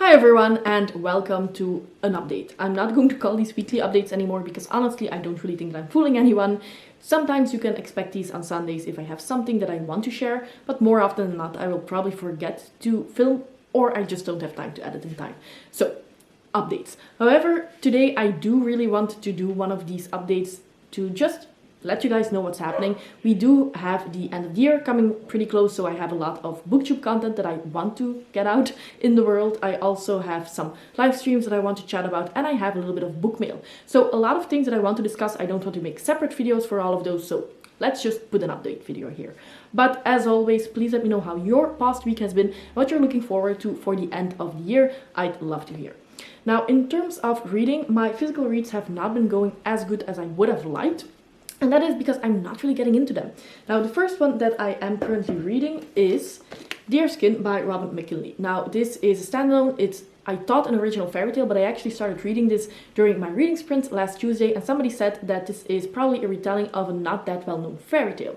Hi everyone and welcome to an update. I'm not going to call these weekly updates anymore because honestly I don't really think that I'm fooling anyone. Sometimes you can expect these on Sundays if I have something that I want to share, but more often than not I will probably forget to film or I just don't have time to edit in time. So, updates. However, today I do really want to do one of these updates to just let you guys know what's happening. We do have the end of the year coming pretty close, so I have a lot of booktube content that I want to get out in the world. I also have some live streams that I want to chat about, and I have a little bit of book mail. So a lot of things that I want to discuss. I don't want to make separate videos for all of those, so let's just put an update video here. But as always, please let me know how your past week has been, what you're looking forward to for the end of the year. I'd love to hear. Now, in terms of reading, my physical reads have not been going as good as I would have liked. And that is because I'm not really getting into them. Now, the first one that I am currently reading is Deerskin by Robin McKinley. Now, this is a standalone. I thought an original fairy tale, but I actually started reading this during my reading sprint last Tuesday, and somebody said that this is probably a retelling of a not that well-known fairy tale.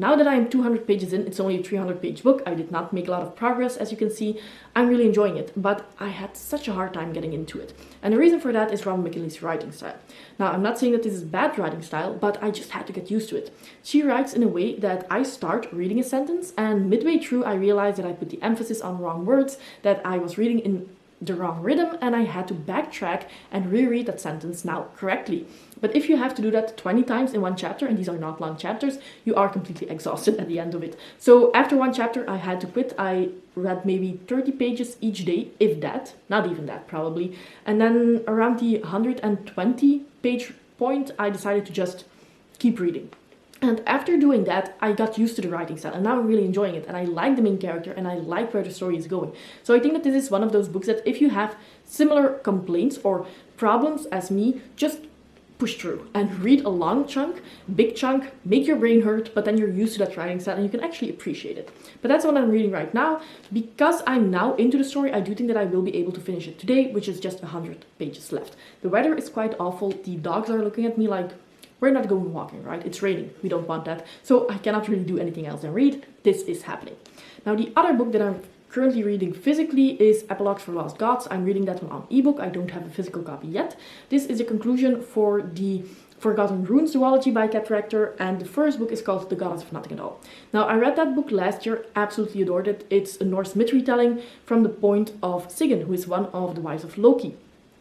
Now that I am 200 pages in, it's only a 300-page book. I did not make a lot of progress, as you can see. I'm really enjoying it, but I had such a hard time getting into it. And the reason for that is Robin McKinley's writing style. Now, I'm not saying that this is bad writing style, but I just had to get used to it. She writes in a way that I start reading a sentence, and midway through I realized that I put the emphasis on wrong words, that I was reading in the wrong rhythm, and I had to backtrack and reread that sentence now correctly. But if you have to do that 20 times in one chapter, and these are not long chapters, you are completely exhausted at the end of it. So after one chapter, I had to quit. I read maybe 30 pages each day, if that, not even that probably. And then around the 120 page point, I decided to just keep reading. And after doing that, I got used to the writing style, and now I'm really enjoying it, and I like the main character, and I like where the story is going. So I think that this is one of those books that if you have similar complaints or problems as me, just push through and read a long chunk, big chunk, make your brain hurt, but then you're used to that writing style and you can actually appreciate it. But that's what I'm reading right now. Because I'm now into the story, I do think that I will be able to finish it today, which is just 100 pages left. The weather is quite awful. The dogs are looking at me like, we're not going walking, right? It's raining. We don't want that. So I cannot really do anything else than read. This is happening. Now, the other book that I'm currently reading physically is Epilogues for Lost Gods. I'm reading that one on ebook. I don't have a physical copy yet. This is a conclusion for the Forgotten Runes duology by Cat Rector, and the first book is called The Goddess of Nothing at All. Now, I read that book last year, absolutely adored it. It's a Norse myth retelling from the point of Sigyn, who is one of the wives of Loki.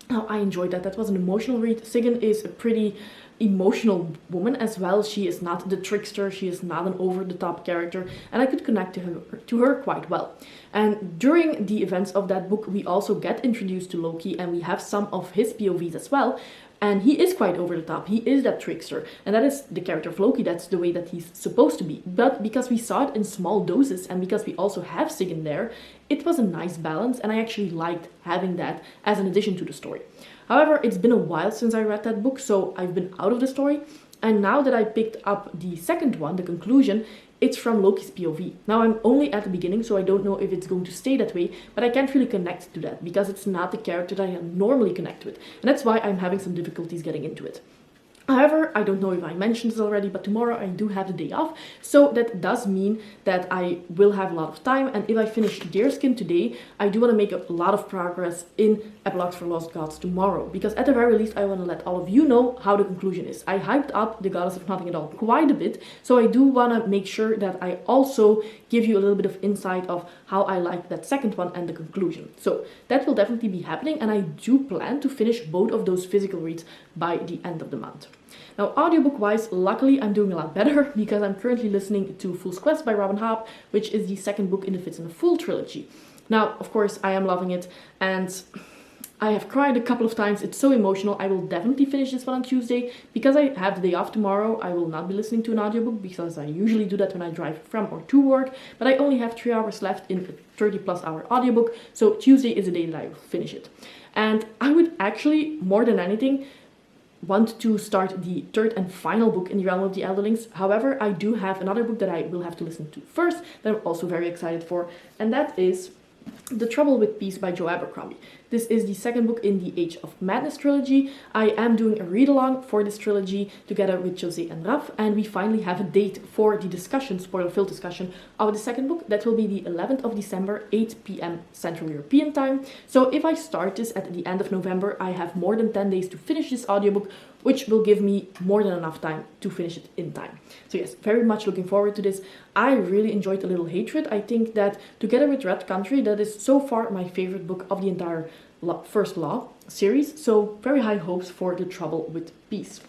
Now, I enjoyed that. That was an emotional read. Sigyn is a pretty emotional woman as well. She is not the trickster, she is not an over-the-top character, and I could connect to her quite well. And during the events of that book, we also get introduced to Loki, and we have some of his POVs as well. And he is quite over the top. He is that trickster. And that is the character of Loki. That's the way that he's supposed to be. But because we saw it in small doses and because we also have Sigyn there, it was a nice balance. And I actually liked having that as an addition to the story. However, it's been a while since I read that book, so I've been out of the story. And now that I picked up the second one, the conclusion, it's from Loki's POV. Now, I'm only at the beginning, so I don't know if it's going to stay that way, but I can't really connect to that because it's not the character that I normally connect with. And that's why I'm having some difficulties getting into it. However, I don't know if I mentioned this already, but tomorrow I do have the day off, so that does mean that I will have a lot of time, and if I finish Deerskin today, I do want to make a lot of progress in Epilogues for Lost Gods tomorrow, because at the very least I want to let all of you know how the conclusion is. I hyped up The Goddess of Nothing at All quite a bit, so I do want to make sure that I also give you a little bit of insight of how I like that second one and the conclusion. So that will definitely be happening, and I do plan to finish both of those physical reads by the end of the month. Now, audiobook-wise, luckily I'm doing a lot better because I'm currently listening to Fool's Quest by Robin Hobb, which is the second book in the Fits in a Fool trilogy. Now, of course, I am loving it, and I have cried a couple of times. It's so emotional. I will definitely finish this one on Tuesday. Because I have the day off tomorrow, I will not be listening to an audiobook because I usually do that when I drive from or to work, but I only have 3 hours left in a 30+ hour audiobook, so Tuesday is the day that I will finish it. And I would actually, more than anything, want to start the third and final book in the realm of the Elderlings. However, I do have another book that I will have to listen to first that I'm also very excited for, and that is The Trouble with Peace by Joe Abercrombie. This is the second book in the Age of Madness trilogy. I am doing a read-along for this trilogy together with Jose and Raf, and we finally have a date for the discussion, spoiler-filled discussion, of the second book. That will be the 11th of December, 8 p.m. Central European Time. So if I start this at the end of November, I have more than 10 days to finish this audiobook, which will give me more than enough time to finish it in time. So yes, very much looking forward to this. I really enjoyed A Little Hatred. I think that together with Red Country, that is so far my favorite book of the entire First Law series. So very high hopes for The Trouble with Peace.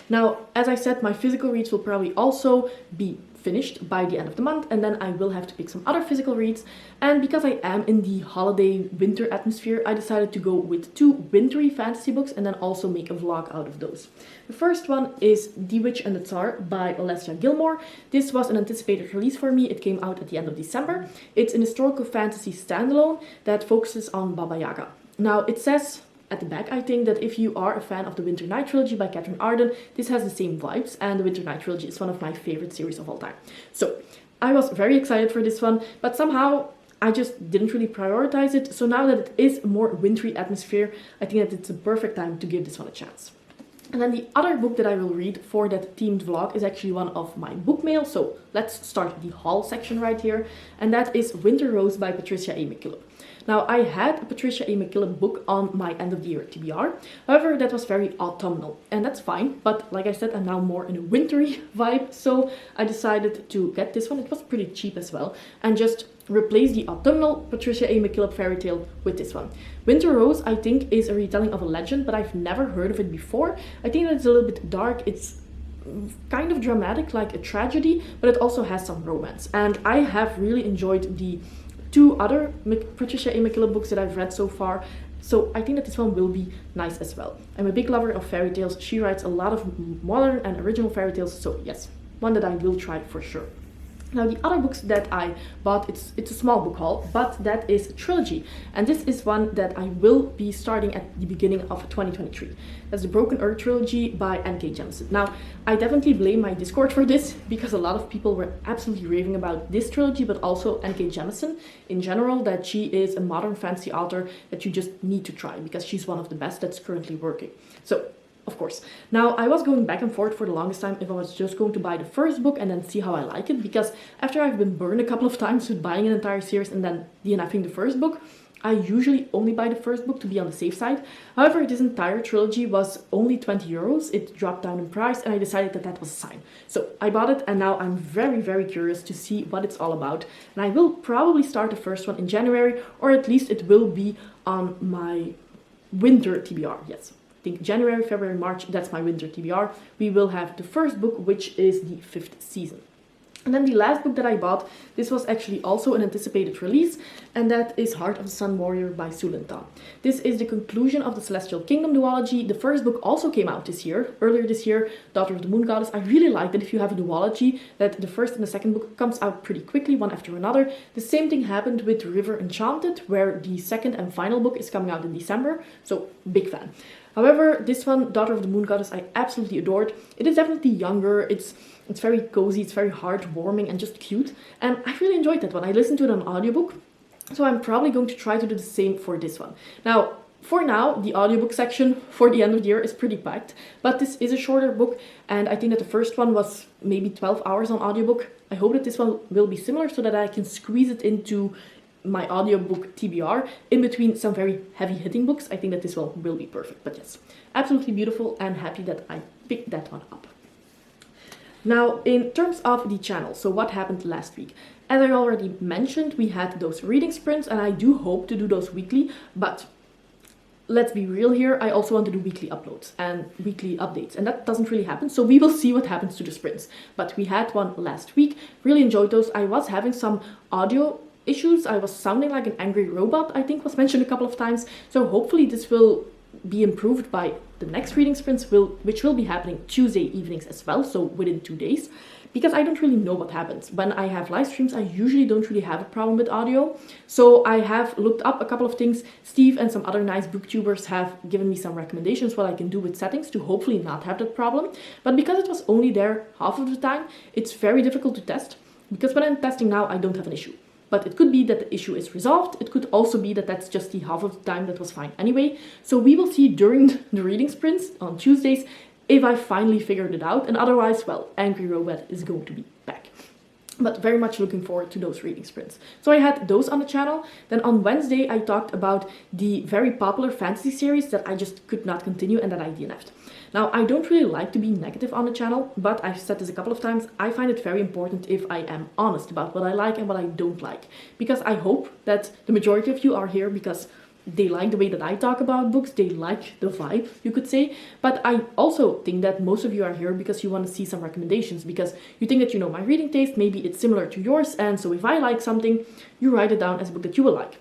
Now, as I said, my physical reads will probably also be finished by the end of the month, and then I will have to pick some other physical reads. And because I am in the holiday winter atmosphere, I decided to go with 2 wintry fantasy books and then also make a vlog out of those. The first one is The Witch and the Tsar by Alessia Gilmore. This was an anticipated release for me. It came out at the end of December. It's an historical fantasy standalone that focuses on Baba Yaga. Now, it says at the back, I think, that if you are a fan of the Winter Night trilogy by Catherine Arden, this has the same vibes, and the Winter Night trilogy is one of my favorite series of all time. So I was very excited for this one, but somehow I just didn't really prioritize it. So now that it is a more wintry atmosphere, I think that it's a perfect time to give this one a chance. And then the other book that I will read for that themed vlog is actually one of my book mail. So let's start the haul section right here. And that is Winter Rose by Patricia A. McKillop. Now, I had a Patricia A. McKillop book on my end of the year TBR. However, that was very autumnal, and that's fine. But like I said, I'm now more in a wintry vibe. So I decided to get this one. It was pretty cheap as well. And just replace the autumnal Patricia A. McKillop fairy tale with this one. Winter Rose, I think, is a retelling of a legend, but I've never heard of it before. I think that it's a little bit dark. It's kind of dramatic, like a tragedy, but it also has some romance. And I have really enjoyed the 2 other Patricia A. McKillop books that I've read so far. So I think that this one will be nice as well. I'm a big lover of fairy tales. She writes a lot of modern and original fairy tales. So yes, one that I will try for sure. Now, the other books that I bought, it's a small book haul, but that is a trilogy. And this is one that I will be starting at the beginning of 2023. That's the Broken Earth trilogy by N.K. Jemisin. Now, I definitely blame my Discord for this, because a lot of people were absolutely raving about this trilogy, but also N.K. Jemisin in general, that she is a modern fantasy author that you just need to try, because she's one of the best that's currently working. So, of course. Now, I was going back and forth for the longest time if I was just going to buy the first book and then see how I like it, because after I've been burned a couple of times with buying an entire series and then DNFing the first book, I usually only buy the first book to be on the safe side. However, this entire trilogy was only 20 euros. It dropped down in price and I decided that that was a sign. So I bought it, and now I'm very, very curious to see what it's all about. And I will probably start the first one in January, or at least it will be on my winter TBR, yes. I think January, February, March, that's my winter TBR. We will have the first book, which is the 5th season. And then the last book that I bought, this was actually also an anticipated release, and that is Heart of the Sun Warrior by Sulinta. This is the conclusion of the Celestial Kingdom duology. The first book also came out this year, earlier this year, Daughter of the Moon Goddess. I really like that if you have a duology, that the first and the second book comes out pretty quickly, one after another. The same thing happened with River Enchanted, where the second and final book is coming out in December, so big fan. However, this one, Daughter of the Moon Goddess, I absolutely adored. It is definitely younger, it's very cozy, it's very heartwarming and just cute. And I really enjoyed that one. I listened to it on audiobook, so I'm probably going to try to do the same for this one. Now, for now, the audiobook section for the end of the year is pretty packed, but this is a shorter book, and I think that the first one was maybe 12 hours on audiobook. I hope that this one will be similar so that I can squeeze it into my audiobook TBR in between some very heavy hitting books. I think that this one will be perfect. But yes, absolutely beautiful, and happy that I picked that one up. Now, in terms of the channel, so what happened last week? As I already mentioned, we had those reading sprints, and I do hope to do those weekly, but let's be real here, I also want to do weekly uploads and weekly updates, and that doesn't really happen, so we will see what happens to the sprints. But we had one last week, really enjoyed those. I was having some audio issues. I was sounding like an angry robot, I think was mentioned a couple of times, so hopefully this will be improved by the next reading sprints, which will be happening Tuesday evenings as well, so within 2 days, because I don't really know what happens. When I have live streams, I usually don't really have a problem with audio, so I have looked up a couple of things. Steve and some other nice booktubers have given me some recommendations what I can do with settings to hopefully not have that problem, but because it was only there half of the time, it's very difficult to test, because when I'm testing now, I don't have an issue. But it could be that the issue is resolved. It could also be that that's just the half of the time that was fine anyway. So we will see during the reading sprints on Tuesdays if I finally figured it out. And otherwise, well, Angry Robot is going to be back. But very much looking forward to those reading sprints. So I had those on the channel. Then on Wednesday, I talked about the very popular fantasy series that I just could not continue and that I DNF'd. Now, I don't really like to be negative on the channel, but I've said this a couple of times. I find it very important if I am honest about what I like and what I don't like. Because I hope that the majority of you are here because they like the way that I talk about books, they like the vibe, you could say. But I also think that most of you are here because you want to see some recommendations, because you think that you know my reading taste, maybe it's similar to yours, and so if I like something, you write it down as a book that you will like.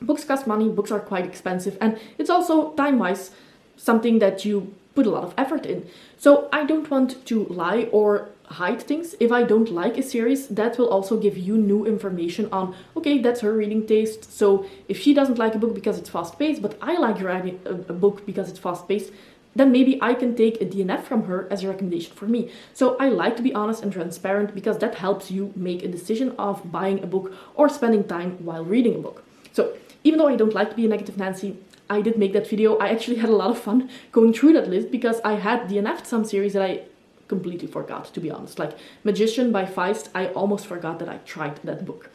Books cost money, books are quite expensive, and it's also time-wise something that you put a lot of effort in. So I don't want to lie or hide things. If I don't like a series, that will also give you new information on, okay, that's her reading taste. So if she doesn't like a book because it's fast-paced, but I like writing a book because it's fast-paced, then maybe I can take a DNF from her as a recommendation for me. So I like to be honest and transparent because that helps you make a decision of buying a book or spending time while reading a book. So even though I don't like to be a negative Nancy, I did make that video. I actually had a lot of fun going through that list because I had DNF'd some series that I completely forgot, to be honest. Like Magician by Feist, I almost forgot that I tried that book.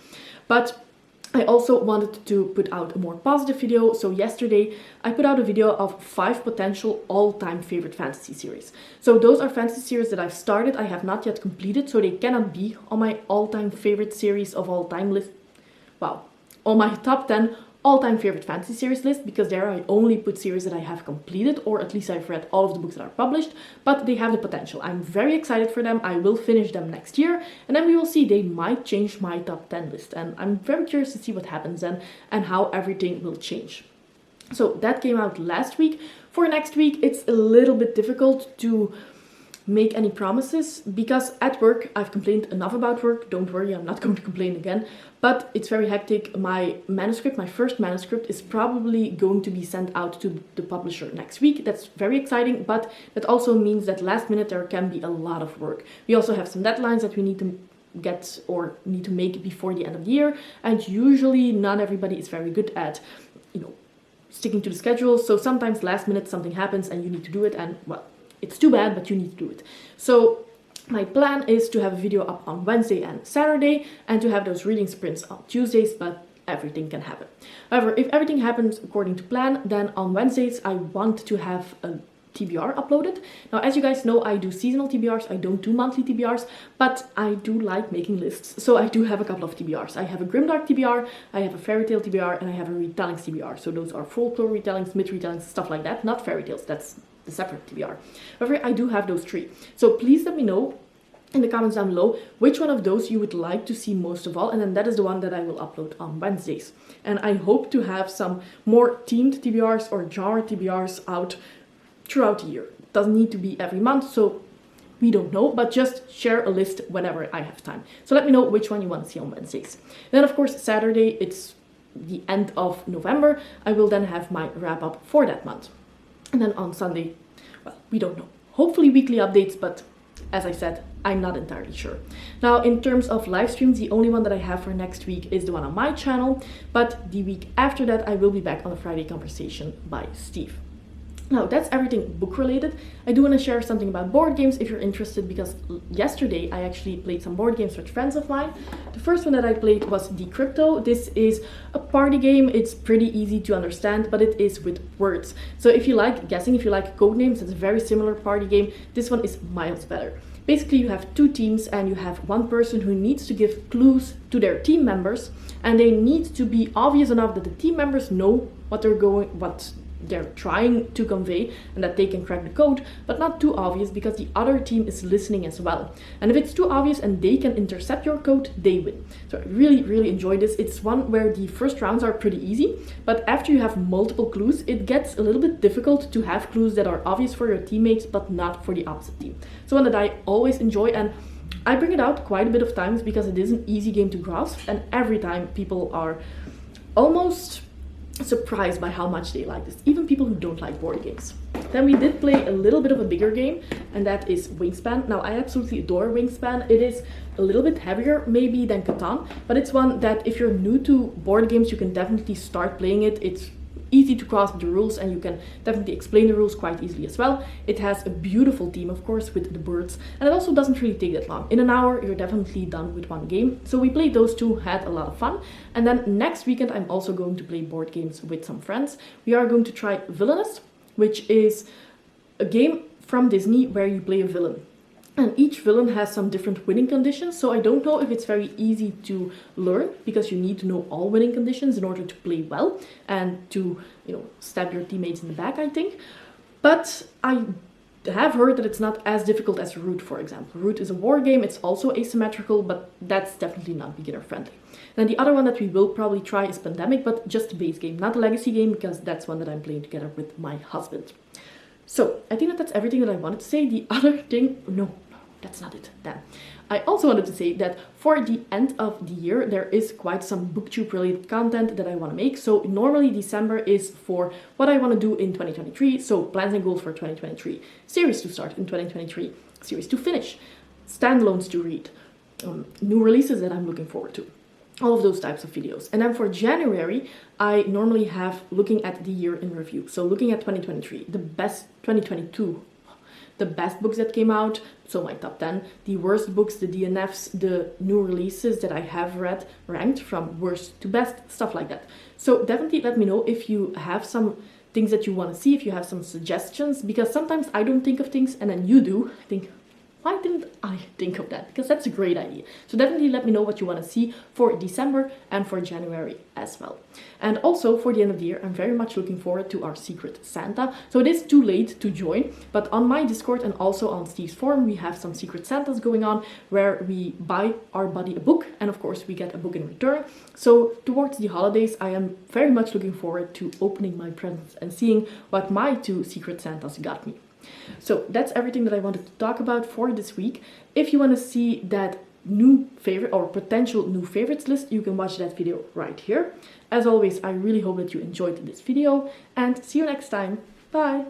But I also wanted to put out a more positive video. So yesterday I put out a video of 5 potential all-time favorite fantasy series. So those are fantasy series that I've started, I have not yet completed, so they cannot be on my all-time favorite series of all time list. Wow, on my top 10 all-time favorite fantasy series list, because there I only put series that I have completed, or at least I've read all of the books that are published, but they have the potential. I'm very excited for them. I will finish them next year, and then we will see. They might change my top 10 list, and I'm very curious to see what happens then and how everything will change. So that came out last week. For next week, it's a little bit difficult to make any promises because at work, I've complained enough about work. Don't worry, I'm not going to complain again, but it's very hectic. My manuscript, my first manuscript, is probably going to be sent out to the publisher next week. That's very exciting, but that also means that last minute there can be a lot of work. We also have some deadlines that we need to get or need to make before the end of the year, and usually not everybody is very good at, sticking to the schedule. So sometimes last minute something happens and you need to do it, and well, it's too bad, but you need to do it. So my plan is to have a video up on Wednesday and Saturday and to have those reading sprints on Tuesdays, but everything can happen. However, if everything happens according to plan, then on Wednesdays I want to have a TBR uploaded. Now, as you guys know, I do seasonal TBRs, I don't do monthly TBRs, but I do like making lists. So I do have a couple of TBRs. I have a Grimdark TBR, I have a Fairy Tale TBR, and I have a Retellings TBR. So those are folklore retellings, myth retellings, stuff like that, not fairy tales. That's the separate TBR. However, I do have those 3. So please let me know in the comments down below which one of those you would like to see most of all, and then that is the one that I will upload on Wednesdays. And I hope to have some more themed TBRs or genre TBRs out throughout the year. It doesn't need to be every month, so we don't know, but just share a list whenever I have time. So let me know which one you want to see on Wednesdays. Then of course Saturday, it's the end of November. I will then have my wrap up for that month. And then on Sunday, well, we don't know. Hopefully weekly updates, but as I said, I'm not entirely sure. Now, in terms of live streams, the only one that I have for next week is the one on my channel, but the week after that, I will be back on the Friday Conversation by Steve. Now, that's everything book related. I do want to share something about board games if you're interested, because yesterday I actually played some board games with friends of mine. The first one that I played was Decrypto. This is a party game. It's pretty easy to understand, but it is with words. So if you like guessing, if you like code names, it's a very similar party game. This one is miles better. Basically, you have 2 teams and you have one person who needs to give clues to their team members, and they need to be obvious enough that the team members know what they're trying to convey and that they can crack the code, but not too obvious because the other team is listening as well. And if it's too obvious and they can intercept your code, they win. So I really, really enjoy this. It's one where the first rounds are pretty easy, but after you have multiple clues, it gets a little bit difficult to have clues that are obvious for your teammates, but not for the opposite team. So one that I always enjoy, and I bring it out quite a bit of times because it is an easy game to grasp, and every time people are almost surprised by how much they like this, even people who don't like board games. Then we did play a little bit of a bigger game, and that is Wingspan. Now, I absolutely adore Wingspan. It is a little bit heavier maybe than Catan, but it's one that if you're new to board games, you can definitely start playing it. It's easy to grasp the rules, and you can definitely explain the rules quite easily as well. It has a beautiful theme, of course, with the birds, and it also doesn't really take that long. In an hour, you're definitely done with one game. So we played those two, had a lot of fun. And then next weekend, I'm also going to play board games with some friends. We are going to try Villainous, which is a game from Disney where you play a villain. And each villain has some different winning conditions, so I don't know if it's very easy to learn, because you need to know all winning conditions in order to play well and to, stab your teammates in the back, I think. But I have heard that it's not as difficult as Root, for example. Root is a war game, it's also asymmetrical, but that's definitely not beginner friendly. Then the other one that we will probably try is Pandemic, but just a base game, not a legacy game, because that's one that I'm playing together with my husband. So I think that's everything that I wanted to say. The other thing, no, that's not it. Then I also wanted to say that for the end of the year, there is quite some booktube related content that I want to make. So normally December is for what I want to do in 2023. So plans and goals for 2023, series to start in 2023, series to finish, standalones to read, new releases that I'm looking forward to. All of those types of videos. And then for January, I normally have looking at the year in review. So looking at 2023, the best 2022, the best books that came out, so my top 10, the worst books, the DNFs, the new releases that I have read, ranked from worst to best, stuff like that. So definitely let me know if you have some things that you want to see, if you have some suggestions, because sometimes I don't think of things and then you do. I think, why didn't I think of that? Because that's a great idea. So definitely let me know what you want to see for December and for January as well. And also for the end of the year, I'm very much looking forward to our Secret Santa. So it is too late to join, but on my Discord and also on Steve's forum, we have some Secret Santas going on where we buy our buddy a book, and of course we get a book in return. So towards the holidays, I am very much looking forward to opening my presents and seeing what my two Secret Santas got me. So that's everything that I wanted to talk about for this week. If you want to see that new favorite or potential new favorites list, you can watch that video right here. As always, I really hope that you enjoyed this video, and see you next time. Bye!